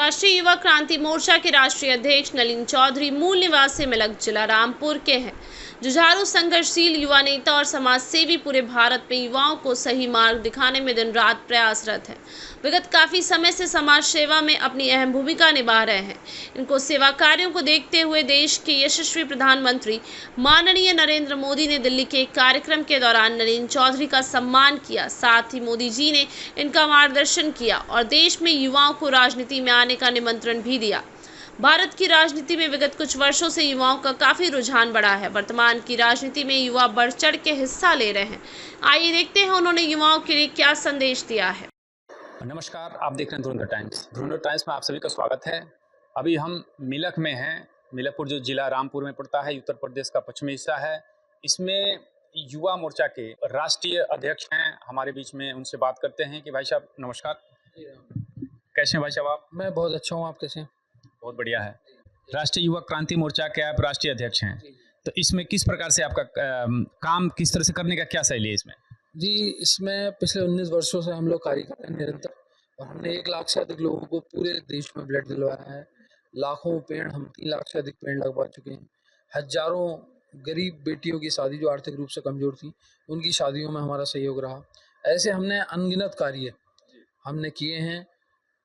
राष्ट्रीय युवा क्रांति मोर्चा के राष्ट्रीय अध्यक्ष नलिन चौधरी मूल निवासी मिलक जिला रामपुर के हैं। जुझारू संघर्षशील युवा नेता और समाज सेवी पूरे भारत में युवाओं को सही मार्ग दिखाने में दिन रात प्रयासरत हैं। विगत काफी समय से समाज सेवा में अपनी अहम भूमिका निभा रहे हैं। इनको सेवा कार्यों को देखते हुए देश के यशस्वी प्रधानमंत्री माननीय नरेंद्र मोदी ने दिल्ली के एक कार्यक्रम के दौरान नलिन चौधरी का सम्मान किया। साथ ही मोदी जी ने इनका मार्गदर्शन किया और देश में युवाओं को राजनीति में आने का निमंत्रण भी दिया। भारत की राजनीति में विगत कुछ वर्षों से युवाओं का काफी रुझान बढ़ा है। वर्तमान की राजनीति में युवा बढ़ चढ़ के हिस्सा ले रहे हैं। आइए देखते हैं उन्होंने युवाओं के लिए क्या संदेश दिया है। नमस्कार, आप देख रहे हैं धुरंधर टाइम्स। धुरंधर टाइम्स में आप सभी का स्वागत है। अभी हम मिलक में हैं। मिलकपुर जो जिला रामपुर में पड़ता है, उत्तर प्रदेश का पश्चिमी हिस्सा है। इसमें युवा मोर्चा के राष्ट्रीय अध्यक्ष हैं हमारे बीच में, उनसे बात करते हैं कि भाई साहब नमस्कार, कैसे हैं भाई साहब आप? मैं बहुत अच्छा हूँ, आप कैसे हैं? बहुत बढ़िया है। राष्ट्रीय युवा क्रांति मोर्चा के आप राष्ट्रीय अध्यक्ष हैं, तो इसमें किस प्रकार से आपका काम किस तरह से करने का क्या शैली है इसमें? जी, इसमें पिछले 19 वर्षों से हम लोग कार्य कर रहे हैं निरंतर, और हमने 1 लाख से अधिक लोगों को पूरे देश में ब्लड दिलवाया है। लाखों पेड़, हम 3 लाख से अधिक पेड़ लगवा चुके हैं। हजारों गरीब बेटियों की शादी जो आर्थिक रूप से कमजोर थी, उनकी शादियों में हमारा सहयोग रहा। ऐसे हमने अनगिनत कार्य हमने किए हैं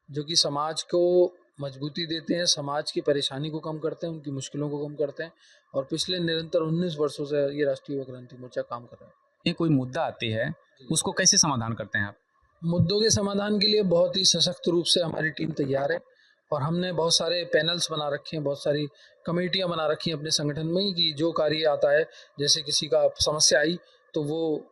जो कि समाज को मजबूती देते हैं, समाज की परेशानी को कम करते हैं, उनकी मुश्किलों को कम करते हैं। और पिछले निरंतर 19 वर्षों से ये राष्ट्रीय युवा क्रांति मोर्चा काम कर रहा है। ये कोई मुद्दा आती है, उसको कैसे समाधान करते हैं आप? मुद्दों के समाधान के लिए बहुत ही सशक्त रूप से हमारी टीम तैयार है, और हमने बहुत सारे पैनल्स बना रखे हैं, बहुत सारी कमेटियां बना रखी हैं अपने संगठन में ही कि जो कार्य आता है, जैसे किसी का समस्या आई तो वो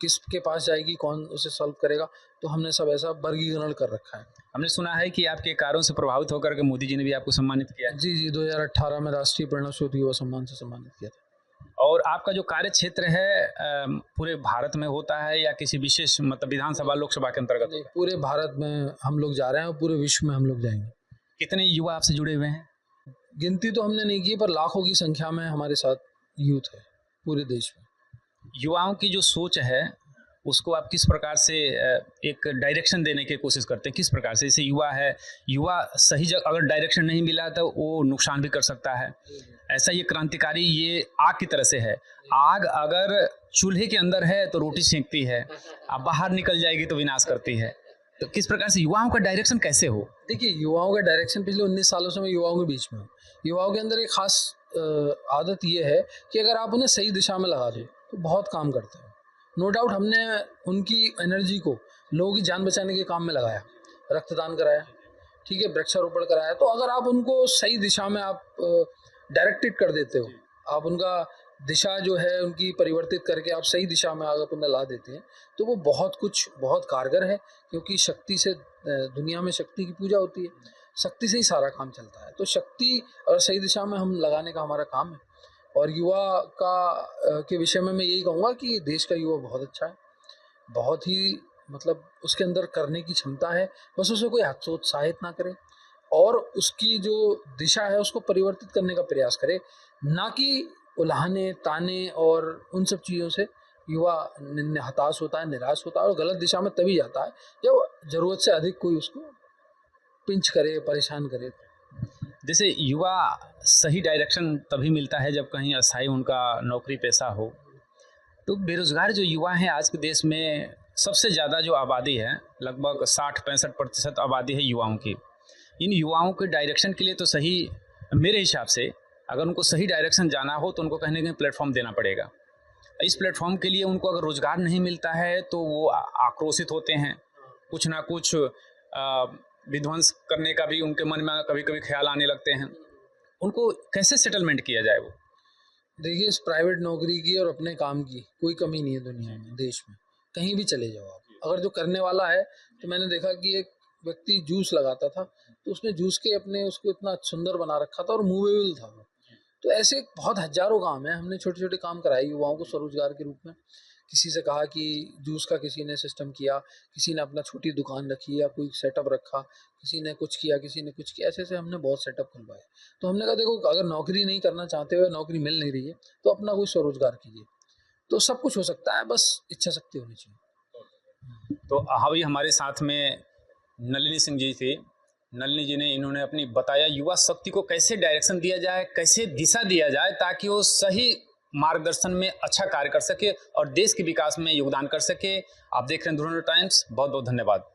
किसके पास जाएगी, कौन उसे सॉल्व करेगा, तो हमने सब ऐसा वर्गीकरण कर रखा है। हमने सुना है कि आपके कार्यों से प्रभावित होकर के मोदी जी ने भी आपको सम्मानित किया है। जी, 2018 में राष्ट्रीय प्रणव ज्योति युवा सम्मान से सम्मानित किया था। और आपका जो कार्य क्षेत्र है पूरे भारत में होता है या किसी विशेष मतलब विधानसभा लोकसभा के अंतर्गत? पूरे भारत में हम लोग जा रहे हैं और पूरे विश्व में हम लोग जाएंगे। कितने युवा आपसे जुड़े हुए हैं? गिनती तो हमने नहीं की, पर लाखों की संख्या में हमारे साथ यूथ है पूरे देश में। युवाओं की जो सोच है उसको आप किस प्रकार से एक डायरेक्शन देने की कोशिश करते हैं? किस प्रकार से? जैसे युवा है, युवा सही जगह अगर डायरेक्शन नहीं मिला तो वो नुकसान भी कर सकता है। ऐसा ये क्रांतिकारी ये आग की तरह से है। आग अगर चूल्हे के अंदर है तो रोटी सेंकती है, अब बाहर निकल जाएगी तो विनाश करती है। तो किस प्रकार से युवाओं का डायरेक्शन कैसे हो? देखिए, युवाओं का डायरेक्शन पिछले 19 सालों से मैं युवाओं के बीच में हूँ। युवाओं के अंदर एक खास आदत ये है कि अगर आप उन्हें सही दिशा में लगा दो तो बहुत काम करते हैं। नो डाउट हमने उनकी एनर्जी को लोगों की जान बचाने के काम में लगाया, रक्तदान कराया, ठीक है, वृक्षारोपण कराया। तो अगर आप उनको सही दिशा में आप डायरेक्टेड कर देते हो, आप उनका दिशा जो है उनकी परिवर्तित करके आप सही दिशा में अगर उन्हें ला देते हैं तो वो बहुत कारगर है, क्योंकि शक्ति से दुनिया में शक्ति की पूजा होती है, शक्ति से ही सारा काम चलता है। तो शक्ति और सही दिशा में हम लगाने का हमारा काम है। और युवा का के विषय में मैं यही कहूँगा कि देश का युवा बहुत अच्छा है, बहुत ही मतलब उसके अंदर करने की क्षमता है, बस उसे कोई हतोत्साहित ना करे और उसकी जो दिशा है उसको परिवर्तित करने का प्रयास करे, ना कि उल्हाने ताने और उन सब चीज़ों से युवा हताश होता है, निराश होता है और गलत दिशा में तभी जाता है जब ज़रूरत से अधिक कोई उसको पिंच करे, परेशान करे। जैसे युवा सही डायरेक्शन तभी मिलता है जब कहीं अस्थायी उनका नौकरी पेशा हो। तो बेरोजगार जो युवा हैं आज के देश में, सबसे ज़्यादा जो आबादी है लगभग 60-65% आबादी है युवाओं की। इन युवाओं के डायरेक्शन के लिए तो सही, मेरे हिसाब से अगर उनको सही डायरेक्शन जाना हो तो उनको कहीं ना कहीं प्लेटफॉर्म देना पड़ेगा। इस प्लेटफॉर्म के लिए उनको अगर रोज़गार नहीं मिलता है तो वो आक्रोशित होते हैं, कुछ ना कुछ विध्वंस करने का भी उनके मन में कभी कभी ख्याल आने लगते हैं। उनको कैसे सेटलमेंट किया जाए? वो देखिए, इस प्राइवेट नौकरी की और अपने काम की कोई कमी नहीं है दुनिया में, देश में कहीं भी चले जाओ आप। अगर जो करने वाला है, तो मैंने देखा कि एक व्यक्ति जूस लगाता था तो उसने जूस के अपने उसको इतना सुंदर बना रखा था और मूवेबल था वो। तो ऐसे बहुत हजारों काम है। हमने छोटे छोटे काम कराए युवाओं को स्वरोजगार के रूप में। किसी से कहा कि जूस का किसी ने सिस्टम किया, किसी ने अपना छोटी दुकान रखी या कोई सेटअप रखा, किसी ने कुछ किया, किसी ने कुछ किया, ऐसे ऐसे हमने बहुत सेटअप खुलवाए। तो हमने कहा देखो, अगर नौकरी नहीं करना चाहते हो, नौकरी मिल नहीं रही है, तो अपना कोई स्वरोजगार कीजिए, तो सब कुछ हो सकता है, बस इच्छा शक्ति होनी चाहिए। तो अभी हमारे साथ में नलिनी सिंह जी थे, नलिनी जी ने इन्होंने अपनी बताया युवा शक्ति को कैसे डायरेक्शन दिया जाए, कैसे दिशा दिया जाए ताकि वो सही मार्गदर्शन में अच्छा कार्य कर सके और देश के विकास में योगदान कर सके। आप देख रहे हैं ध्रुव टाइम्स। बहुत बहुत धन्यवाद।